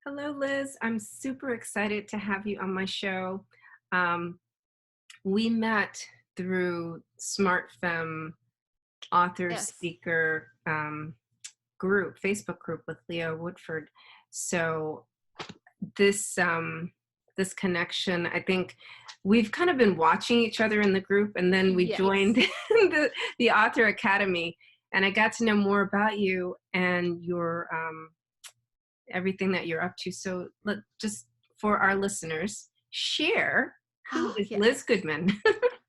Hello, Liz. I'm super excited to have you on my show. Um, we met through Smart Femme author Yes. speaker group, Facebook group with Leo Woodford. So this connection, I think we've kind of been watching each other in the group, and then we joined Yes. the Author Academy, and I got to know more about you and your everything that you're up to. So just for our listeners, share who Oh, is Liz yes. Goodman.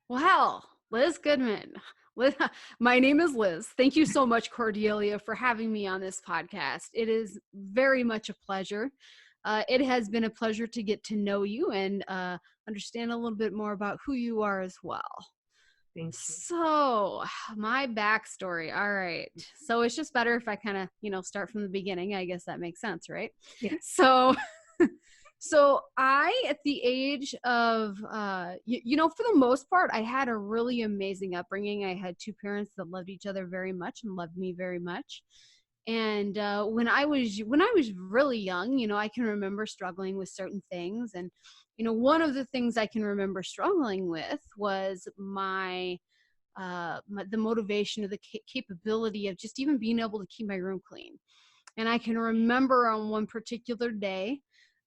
Wow. Liz Goodman. Liz, my name is Liz. Thank you so much, Cordelia, for having me on this podcast. It is very much a pleasure. It has been a pleasure to get to know you and understand a little bit more about who you are as well. Thank you. So, my backstory. All right. So, it's just better if I kind of, start from the beginning. I guess that makes sense, right? Yeah. So, so I, at the age of, for the most part, I had a really amazing upbringing. I had two parents that loved each other very much and loved me very much. And when I was really young, I can remember struggling with certain things. And one of the things I can remember struggling with was the motivation or the capability of just even being able to keep my room clean. And I can remember on one particular day,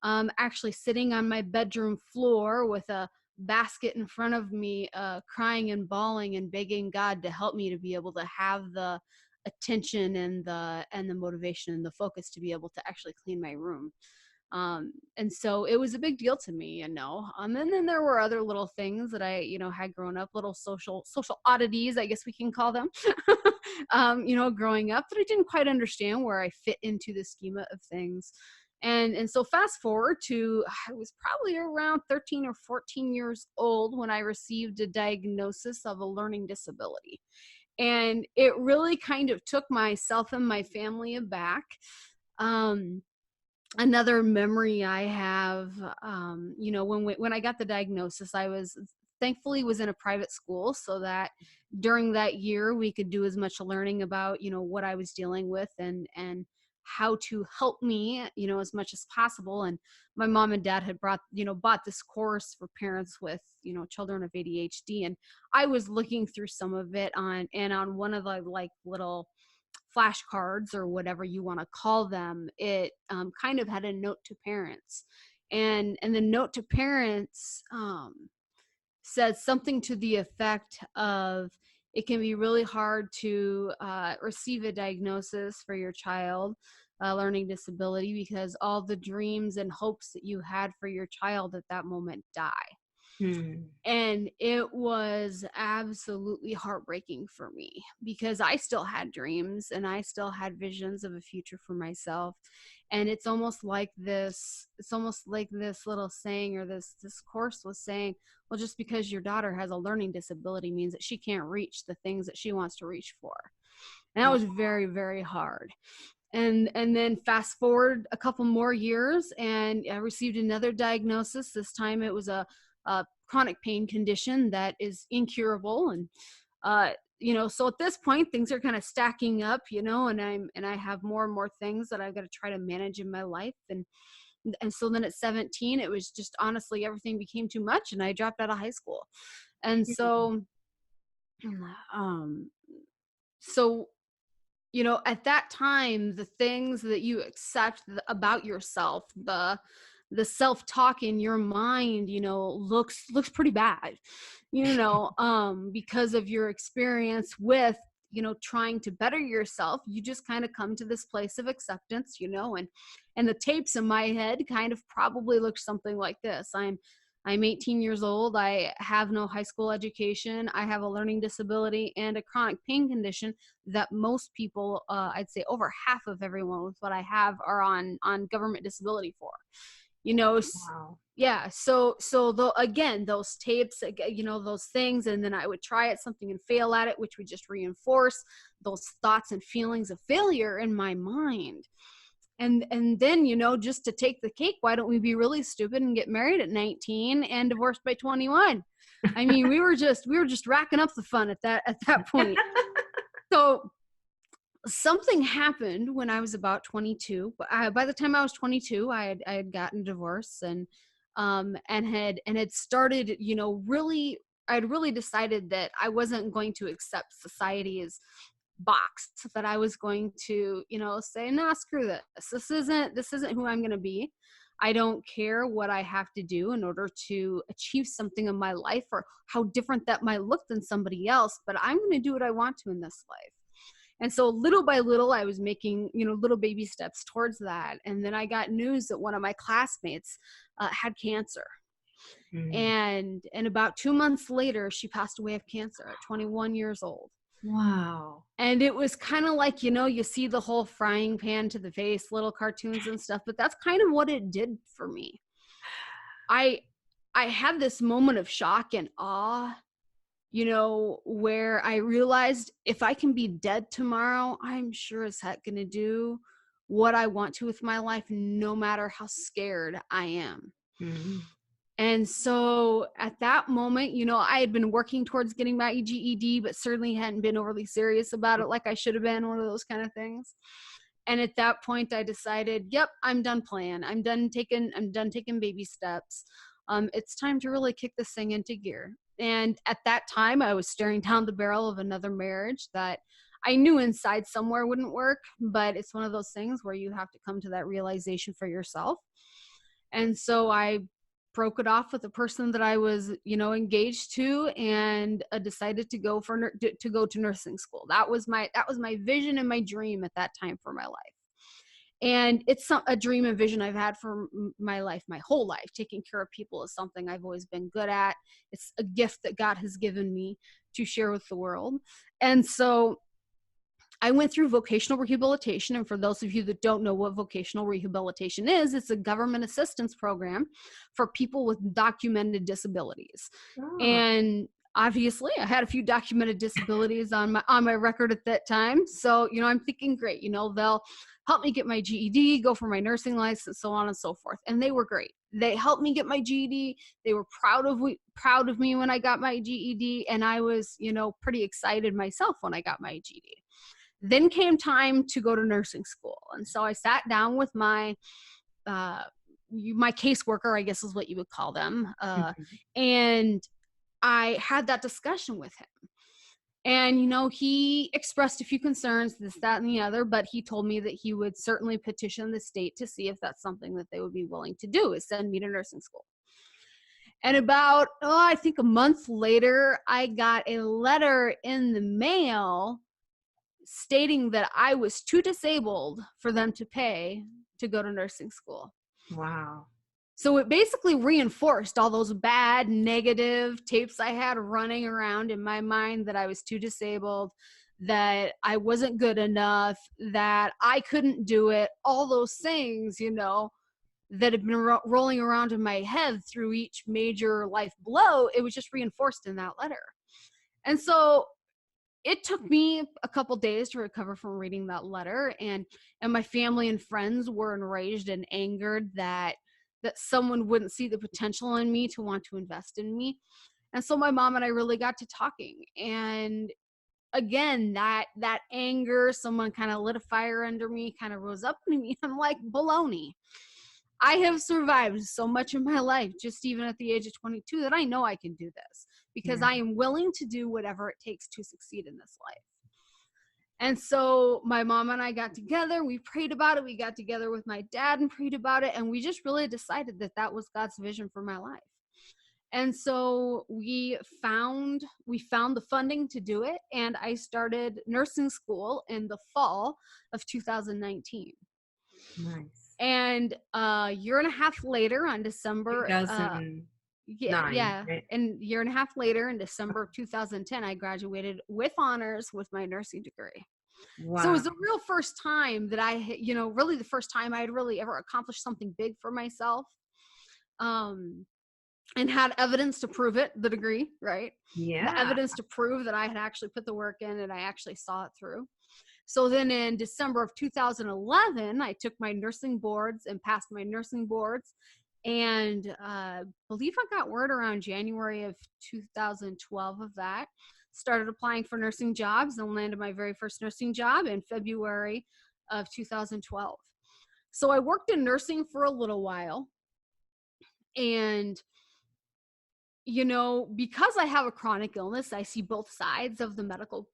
actually sitting on my bedroom floor with a basket in front of me, crying and bawling and begging God to help me to be able to have the attention and the motivation and the focus to be able to actually clean my room. And so it was a big deal to me, and then there were other little things that I, had grown up, little social oddities, I guess we can call them, growing up, that I didn't quite understand where I fit into the schema of things. And so fast forward to, I was probably around 13 or 14 years old when I received a diagnosis of a learning disability. And it really kind of took myself and my family aback. Um, Another memory I have, when I got the diagnosis, I was thankfully was in a private school, so that during that year we could do as much learning about, what I was dealing with and how to help me, as much as possible. And my mom and dad had bought this course for parents with, children of ADHD, and I was looking through some of it on one of the like little flashcards or whatever you want to call them. It kind of had a note to parents, and the note to parents said something to the effect of, it can be really hard to receive a diagnosis for your child learning disability, because all the dreams and hopes that you had for your child at that moment die. Hmm. And it was absolutely heartbreaking for me, because I still had dreams and I still had visions of a future for myself. And it's almost like this little saying, or this course was saying, well, just because your daughter has a learning disability means that she can't reach the things that she wants to reach for. And that was very, very hard. And then fast forward a couple more years, and I received another diagnosis. This time it was a chronic pain condition that is incurable. And so at this point things are kind of stacking up, and I have more and more things that I've got to try to manage in my life. And so then at 17, it was just, honestly, everything became too much, and I dropped out of high school. And um so at that time, the things that you accept about yourself, the self-talk in your mind, looks pretty bad, because of your experience with, trying to better yourself. You just kind of come to this place of acceptance, and the tapes in my head kind of probably look something like this. I'm 18 years old. I have no high school education. I have a learning disability and a chronic pain condition that most people, I'd say over half of everyone with what I have, are on government disability for. Wow. Yeah. So though, again, those tapes, those things, and then I would try at something and fail at it, which would just reinforce those thoughts and feelings of failure in my mind. And then, just to take the cake, why don't we be really stupid and get married at 19 and divorced by 21? I mean, we were just racking up the fun at that point. So something happened when I was about 22. By the time I was 22, I had gotten divorced, and had started, really, I'd really decided that I wasn't going to accept society's box, that I was going to, say, nah, screw this. This isn't who I'm going to be. I don't care what I have to do in order to achieve something in my life, or how different that might look than somebody else, but I'm going to do what I want to in this life. And so little by little, I was making, little baby steps towards that. And then I got news that one of my classmates had cancer. Mm. And about 2 months later, she passed away of cancer at 21 years old. Wow. And it was kind of like, you see the whole frying pan to the face, little cartoons and stuff, but that's kind of what it did for me. I I had this moment of shock and awe, where I realized if I can be dead tomorrow, I'm sure as heck going to do what I want to with my life, no matter how scared I am. Mm. And so at that moment, I had been working towards getting my GED, but certainly hadn't been overly serious about it like I should have been, one of those kind of things. And at that point I decided, yep, I'm done playing. I'm done taking baby steps. It's time to really kick this thing into gear. And at that time I was staring down the barrel of another marriage that I knew inside somewhere wouldn't work, but it's one of those things where you have to come to that realization for yourself. And so I broke it off with the person that I was, engaged to, and decided to go to nursing school. That was my vision and my dream at that time for my life. And it's a dream and vision I've had for my life, my whole life. Taking care of people is something I've always been good at. It's a gift that God has given me to share with the world. And so I went through vocational rehabilitation. And for those of you that don't know what vocational rehabilitation is, it's a government assistance program for people with documented disabilities. Oh. And obviously I had a few documented disabilities on my record at that time. So, I'm thinking, great, they'll help me get my GED, go for my nursing license, so on and so forth. And they were great. They helped me get my GED. They were proud of me when I got my GED. And I was, pretty excited myself when I got my GED. Then came time to go to nursing school. And so I sat down with my caseworker, I guess is what you would call them. Mhm. And I had that discussion with him. And, he expressed a few concerns, this, that, and the other, but he told me that he would certainly petition the state to see if that's something that they would be willing to do, is send me to nursing school. And about, I think a month later, I got a letter in the mail stating that I was too disabled for them to pay to go to nursing school. Wow. So it basically reinforced all those bad, negative tapes I had running around in my mind, that I was too disabled, that I wasn't good enough, that I couldn't do it, all those things, that had been rolling around in my head through each major life blow. It was just reinforced in that letter. And so it took me a couple days to recover from reading that letter, and my family and friends were enraged and angered that someone wouldn't see the potential in me to want to invest in me. And so my mom and I really got to talking, and again, that anger, someone kind of lit a fire under me, kind of rose up in me. I'm like, baloney. I have survived so much in my life, just even at the age of 22, that I know I can do this, because Yeah. I am willing to do whatever it takes to succeed in this life. And so my mom and I got together, we prayed about it. We got together with my dad and prayed about it. And we just really decided that that was God's vision for my life. And so we found the funding to do it. And I started nursing school in the fall of 2019. Nice. And a year and a half later, on December, 2009, yeah, right? and a year and a half later, in December of 2010, I graduated with honors with my nursing degree. So it Wow. was the real first time that really the first time I had really ever accomplished something big for myself, um, and had evidence to prove it, the degree, right? The Yeah. evidence to prove that I had actually put the work in and I actually saw it through. So then in December of 2011, I took my nursing boards and passed my nursing boards. And believe I got word around January of 2012 of that. started applying for nursing jobs and landed my very first nursing job in February of 2012. So I worked in nursing for a little while. And, because I have a chronic illness, I see both sides of the medical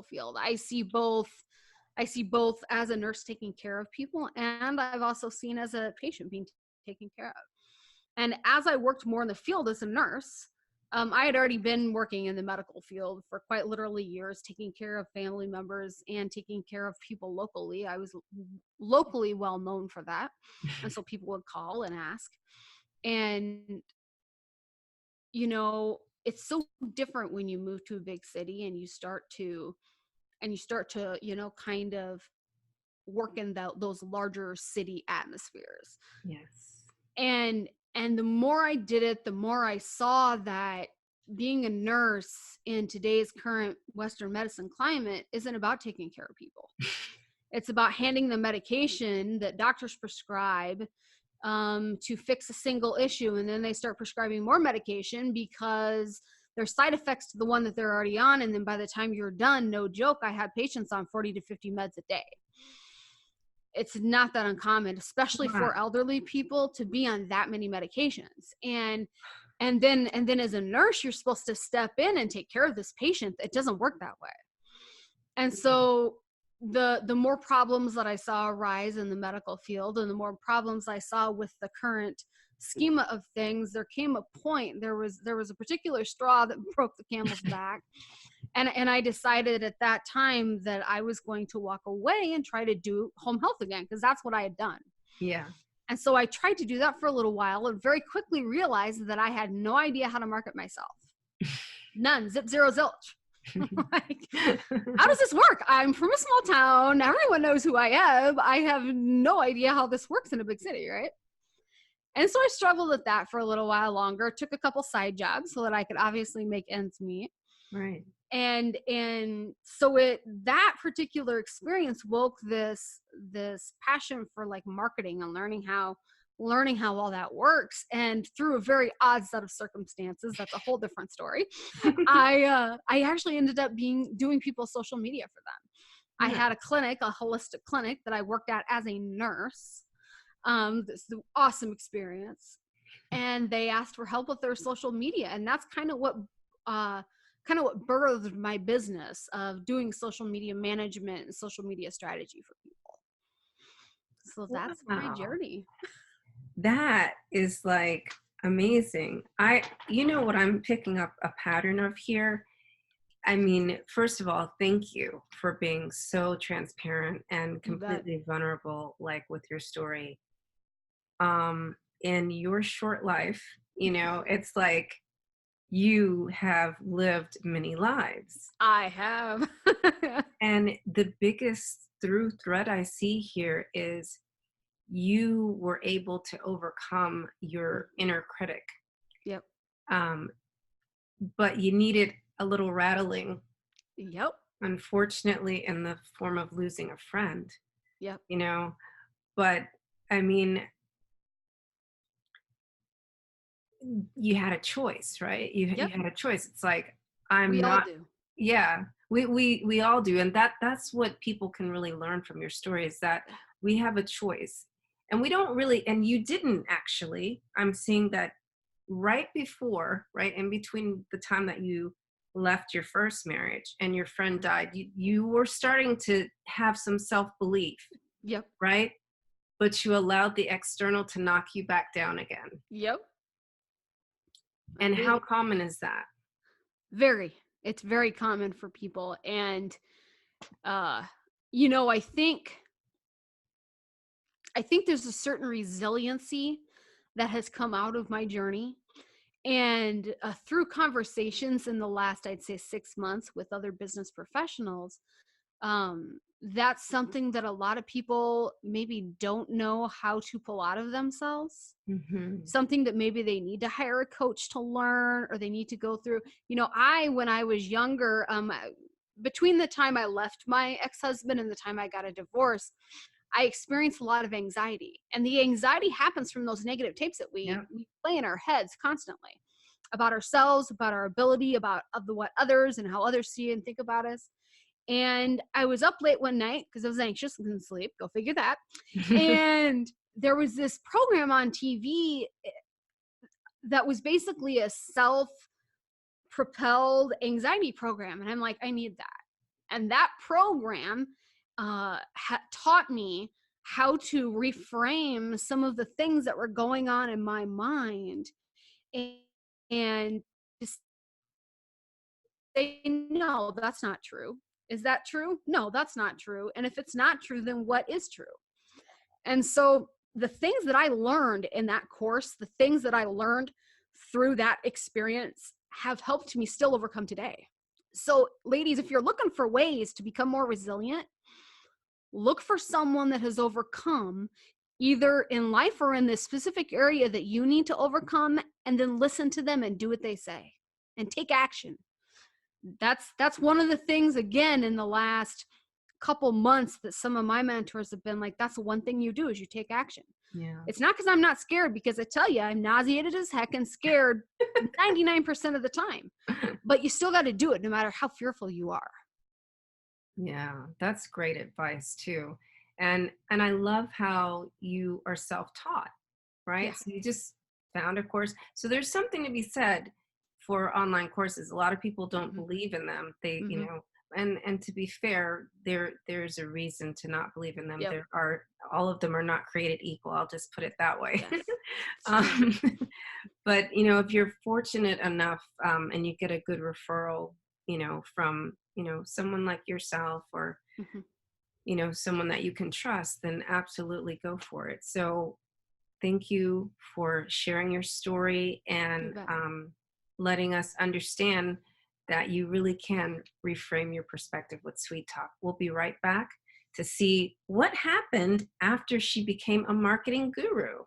field. I see both as a nurse taking care of people, and I've also seen as a patient being taken care of. And as I worked more in the field as a nurse, I had already been working in the medical field for quite literally years, taking care of family members and taking care of people locally. I was locally well known for that. And so people would call and ask. And, it's so different when you move to a big city and you start to, kind of work in those larger city atmospheres. Yes. And the more I did it, the more I saw that being a nurse in today's current Western medicine climate isn't about taking care of people. It's about handing them medication that doctors prescribe to fix a single issue, and then they start prescribing more medication because there's side effects to the one that they're already on. And then by the time you're done, no joke, I had patients on 40 to 50 meds a day. It's not that uncommon, especially for elderly people, to be on that many medications. And then as a nurse, you're supposed to step in and take care of this patient. It doesn't work that way. And so the more problems that I saw arise in the medical field, and the more problems I saw with the current schema of things, there came a point, there was a particular straw that broke the camel's back. And I decided at that time that I was going to walk away and try to do home health again, because that's what I had done. Yeah. And so I tried to do that for a little while and very quickly realized that I had no idea how to market myself. None. Zip, zero, zilch. Like, how does this work? I'm from a small town. Everyone knows who I am. I have no idea how this works in a big city, right? And so I struggled with that for a little while longer. Took a couple side jobs so that I could obviously make ends meet. Right. And so that particular experience woke this passion for like marketing and learning how all that works. And through a very odd set of circumstances, that's a whole different story, I actually ended up doing people's social media for them. I had a holistic clinic that I worked at as a nurse. This is an awesome experience. And they asked for help with their social media. And that's kind of what birthed my business of doing social media management and social media strategy for people. So that's my journey. That is like amazing. What I'm picking up a pattern of here. I mean, first of all, thank you for being so transparent and completely vulnerable, like with your story. In your short life, it's like you have lived many lives. I have. And the biggest through thread I see here is you were able to overcome your inner critic. Yep. But you needed a little rattling. Yep. Unfortunately, in the form of losing a friend. Yep. But I mean, you had a choice, right? You had a choice. It's like, we all do. Yeah, we all do. And that's what people can really learn from your story, is that we have a choice. And we don't really, and you didn't actually. I'm seeing that right in between the time that you left your first marriage and your friend died, you were starting to have some self-belief. Yep. Right? But you allowed the external to knock you back down again. Yep. And how common is that? It's very common for people. And, I think there's a certain resiliency that has come out of my journey. And through conversations in the last, I'd say 6 months with other business professionals, that's something that a lot of people maybe don't know how to pull out of themselves. Mm-hmm. Something that maybe they need to hire a coach to learn, or they need to go through. When I was younger, between the time I left my ex-husband and the time I got a divorce, I experienced a lot of anxiety. And the anxiety happens from those negative tapes that we play in our heads constantly. about ourselves, about our ability, about what others and how others see and think about us. And I was up late one night because I was anxious and couldn't sleep. Go figure that. And there was this program on TV that was basically a self propelled anxiety program. And I'm like, I need that. And that program taught me how to reframe some of the things that were going on in my mind, and, and just say, no, that's not true. Is that true? No, that's not true. And if it's not true, then what is true? And so the things that I learned in that course, the things that I learned through that experience have helped me still overcome today. So, ladies, if you're looking for ways to become more resilient, look for someone that has overcome either in life or in this specific area that you need to overcome, and then listen to them and do what they say and take action. That's one of the things, again, in the last couple months that some of my mentors have been like, that's the one thing you do is you take action. Yeah. It's not because I'm not scared, because I tell you, I'm nauseated as heck and scared 99% of the time. But you still got to do it no matter how fearful you are. Yeah, that's great advice too. And I love how you are self-taught, Yeah. right? So you just found a course. So there's something to be said for online courses. A lot of people don't Mm-hmm. believe in them. They, you Mm-hmm. know, and to be fair, there's a reason to not believe in them. Yep. There are all of them are not created equal. I'll just put it that way. Yes. It's true. um, but if you're fortunate enough, and you get a good referral, from someone like yourself, or Mm-hmm. someone that you can trust, then absolutely go for it. So thank you for sharing your story, You and bet. letting us understand that you really can reframe your perspective with Sweet Talk. We'll be right back to see what happened after she became a marketing guru.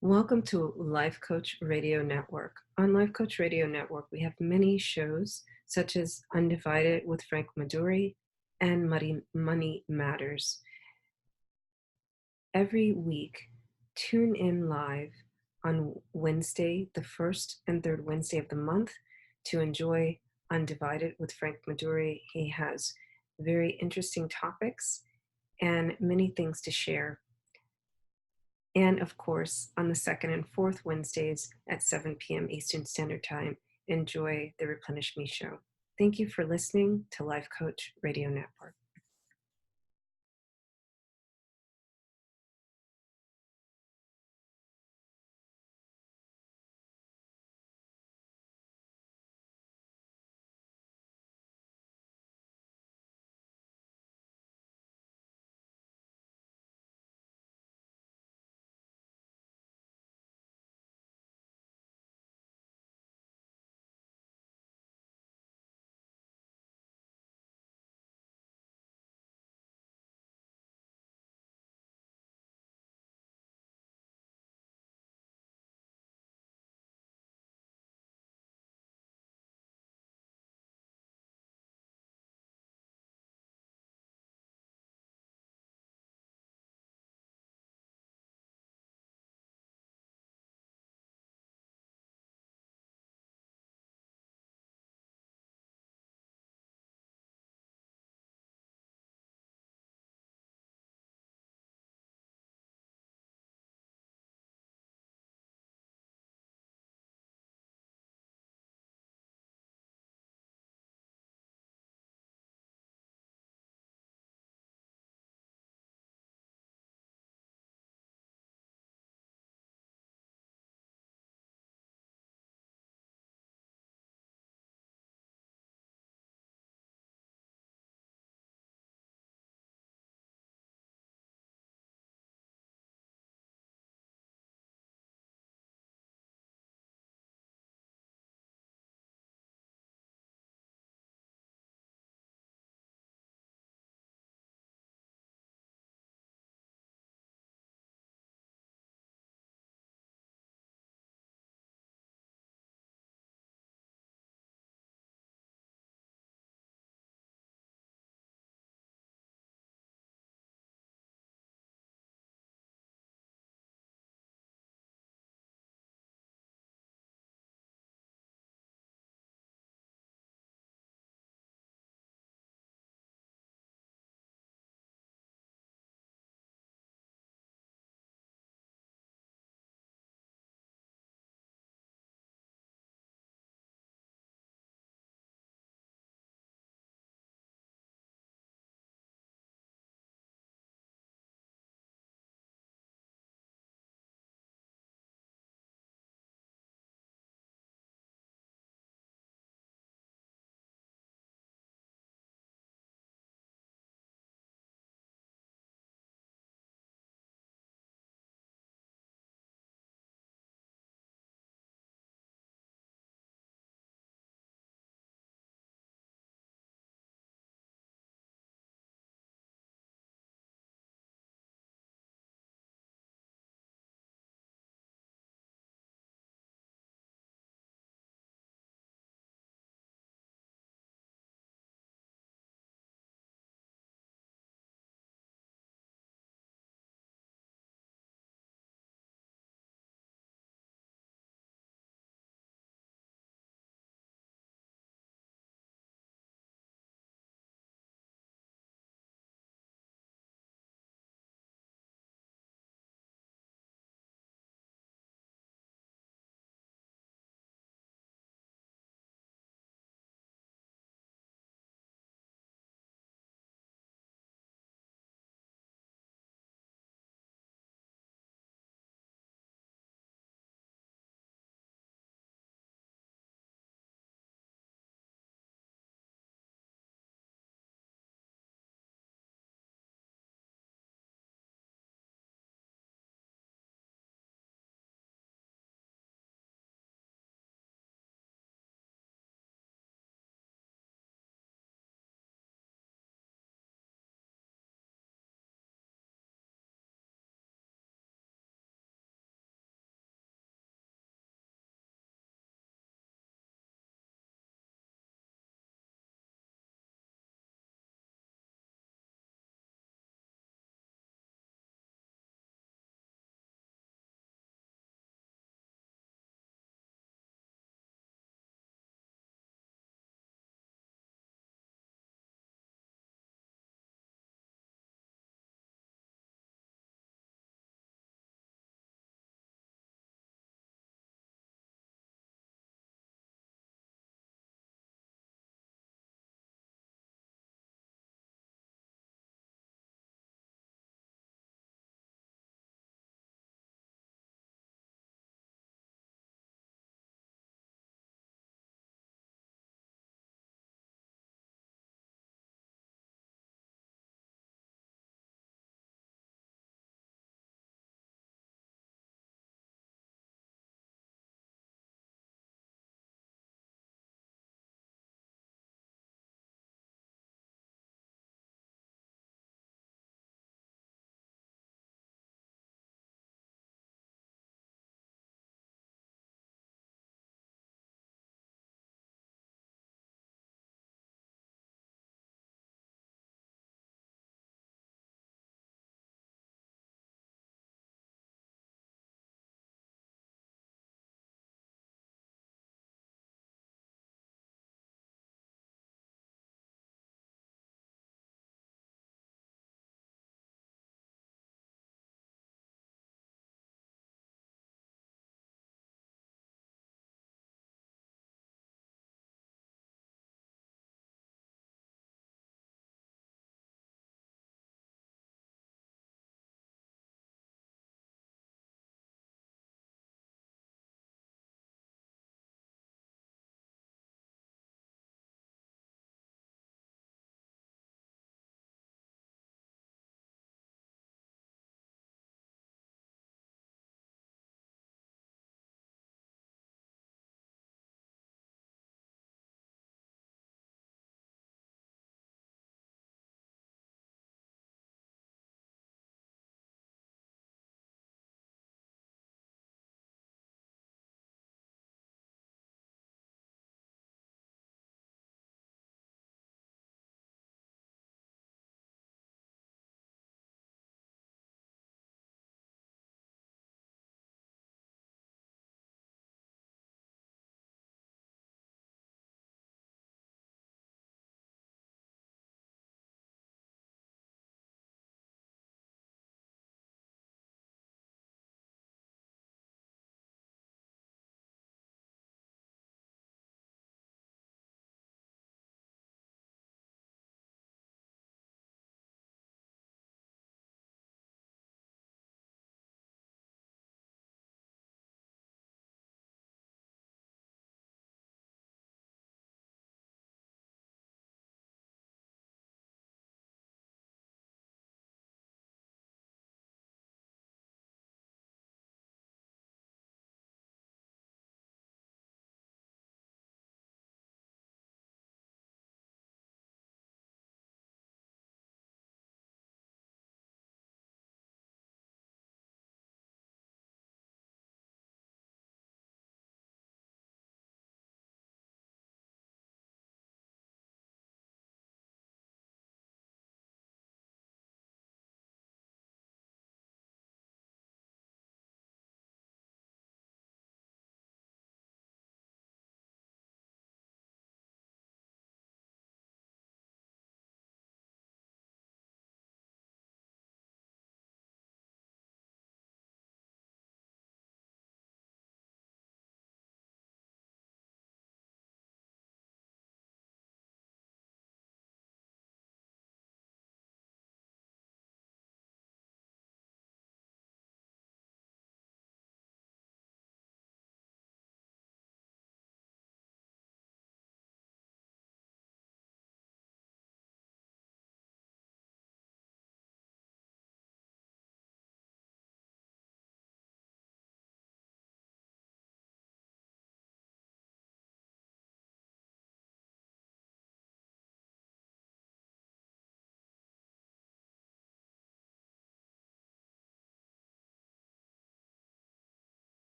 Welcome to Life Coach Radio Network. On Life Coach Radio Network, we have many shows such as Undivided with Frank Maduri and Money Matters. Every week, tune in live on Wednesday, the first and third Wednesday of the month, to enjoy Undivided with Frank Maduri. He has very interesting topics and many things to share. And of course, on the second and fourth Wednesdays at 7 p.m. Eastern Standard Time, enjoy the Replenish Me show. Thank you for listening to Life Coach Radio Network.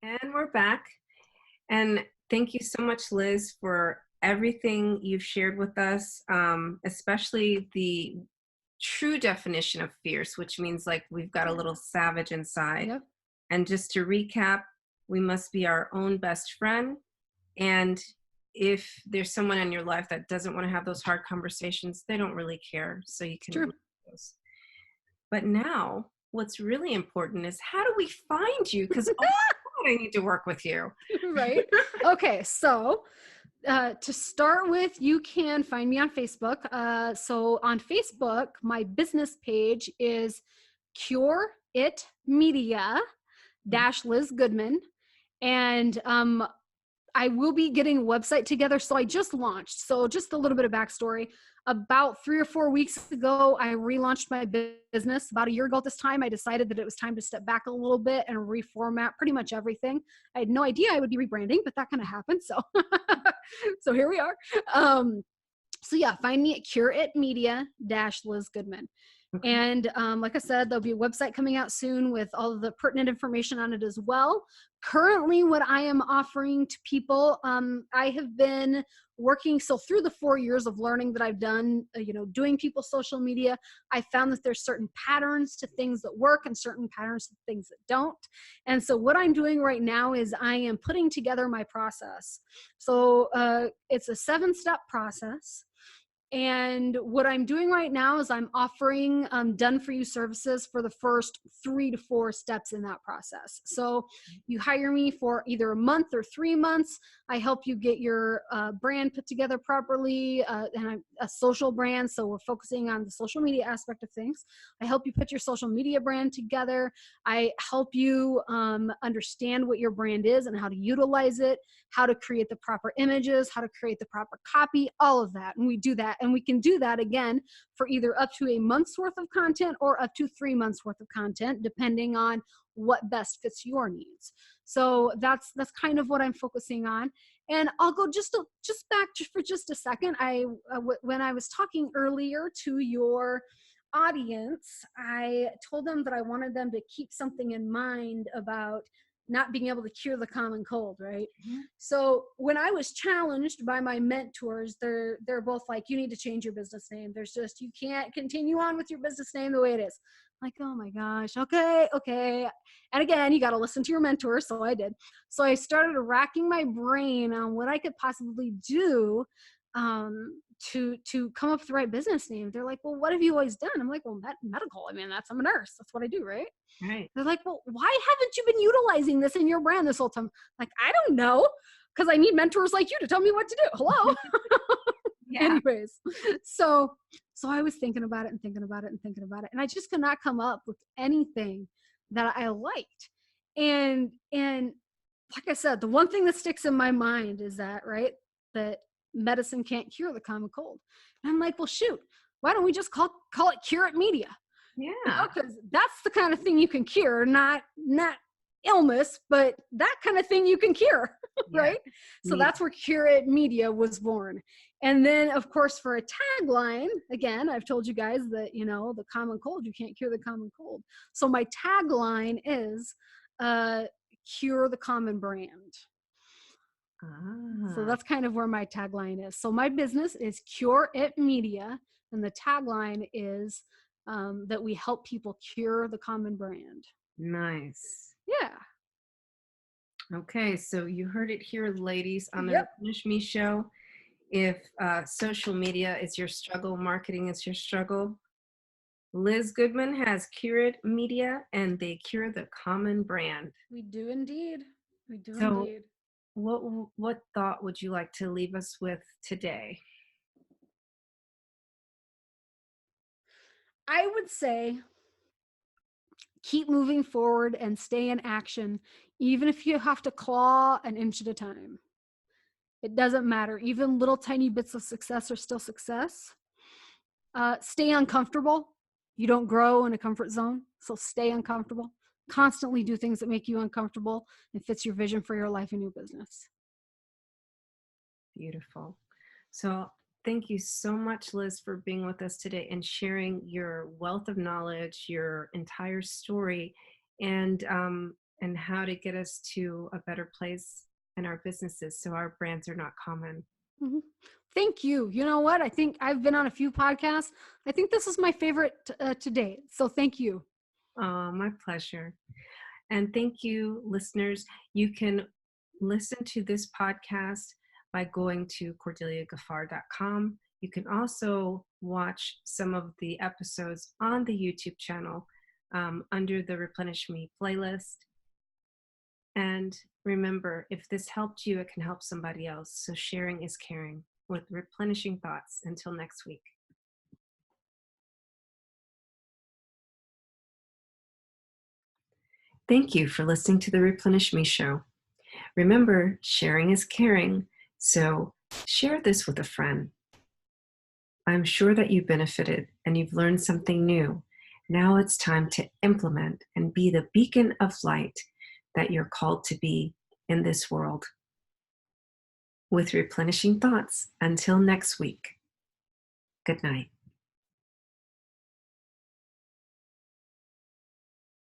And we're back. And thank you so much, Liz, for everything you've shared with us, especially the true definition of fierce, which means like we've got a little savage inside. Yep. And just to recap, we must be our own best friend. And if there's someone in your life that doesn't want to have those hard conversations, they don't really care. So you It's can true. remove those. But now, what's really important is how do we find you? Because oh my God, I need to work with you. Right. Okay. So, to start with, you can find me on Facebook. So on Facebook, my business page is Cure It Media dash Liz Goodman. And I will be getting a website together. So I just launched. So just a little bit of backstory. About 3 or 4 weeks ago, I relaunched my business. About a year ago at this time, I decided that it was time to step back a little bit and reformat pretty much everything. I had no idea I would be rebranding, but that kind of happened. So, so here we are. So yeah, find me at Cure It Media dash Liz Goodman. Okay. And like I said, there'll be a website coming out soon with all of the pertinent information on it as well. Currently, what I am offering to people, I have been working. So through the 4 years of learning that I've done, doing people's social media, I found that there's certain patterns to things that work and certain patterns to things that don't. And so what I'm doing right now is I am putting together my process. So it's a 7-step process. And what I'm doing right now is I'm offering done for you services for the first 3 to 4 steps in that process. So you hire me for either a month or 3 months. I help you get your brand put together properly, and I'm a social brand. So we're focusing on the social media aspect of things. I help you put your social media brand together. I help you understand what your brand is and how to utilize it, how to create the proper images, how to create the proper copy, all of that. And we do that. And we can do that again for either up to a month's worth of content or up to 3 months worth of content, depending on what best fits your needs. So that's kind of what I'm focusing on. And I'll go just back for just a second. When I was talking earlier to your audience, I told them that I wanted them to keep something in mind about not being able to cure the common cold, right? Mhm. So when I was challenged by my mentors, they're both like, you need to change your business name. You can't continue on with your business name the way it is. I'm like, oh my gosh, okay. And again, you got to listen to your mentor. So I did. So I started racking my brain on what I could possibly do to come up with the right business name. They're like, well, what have you always done? I'm like, well, medical. I mean, I'm a nurse. That's what I do, right? Right. They're like, well, why haven't you been utilizing this in your brand this whole time? Like, I don't know, because I need mentors like you to tell me what to do. Hello. Yeah. Anyways, so I was thinking about it and thinking about it and thinking about it, and I just could not come up with anything that I liked. And like I said, the one thing that sticks in my mind is that, right, that medicine can't cure the common cold. And I'm like, well, shoot, why don't we just call it Cure It Media? Yeah. Because that's the kind of thing you can cure, not illness, but that kind of thing you can cure. Yeah. Right? So Media. that's where Cure It Media was born. And then of course for a tagline, again, I've told you guys that, the common cold, you can't cure the common cold. So my tagline is cure the common brand. So Ah, that's kind of where my tagline is. So my business is Cure It Media, and the tagline is that we help people cure the common brand. nice. Yeah. Okay, so you heard it here, ladies, on the Yep. Replenish Me show. If social media is your struggle, marketing is your struggle, Liz Goodman has Cured Media, and they cure the common brand. We do indeed. We do So, indeed. what thought would you like to leave us with today? I would say keep moving forward and stay in action, even if you have to claw an inch at a time. It doesn't matter. Even little tiny bits of success are still success. Stay uncomfortable. You don't grow in a comfort zone, so stay uncomfortable. Constantly do things that make you uncomfortable and fits your vision for your life and your business. Beautiful. So, thank you so much, Liz, for being with us today and sharing your wealth of knowledge, your entire story. And and how to get us to a better place in our businesses so our brands are not common. Mhm. Thank you. You know what? I think I've been on a few podcasts. I think this is my favorite to date. So thank you. Oh, my pleasure. And thank you, listeners. You can listen to this podcast by going to cordeliagaffar.com. You can also watch some of the episodes on the YouTube channel under the Replenish Me playlist. And remember, if this helped you, it can help somebody else. So sharing is caring with replenishing thoughts. Until next week. Thank you for listening to the Replenish Me Show. Remember, sharing is caring, so share this with a friend. I'm sure that you benefited and you've learned something new. Now it's time to implement and be the beacon of light that you're called to be in this world. With replenishing thoughts, until next week, good night.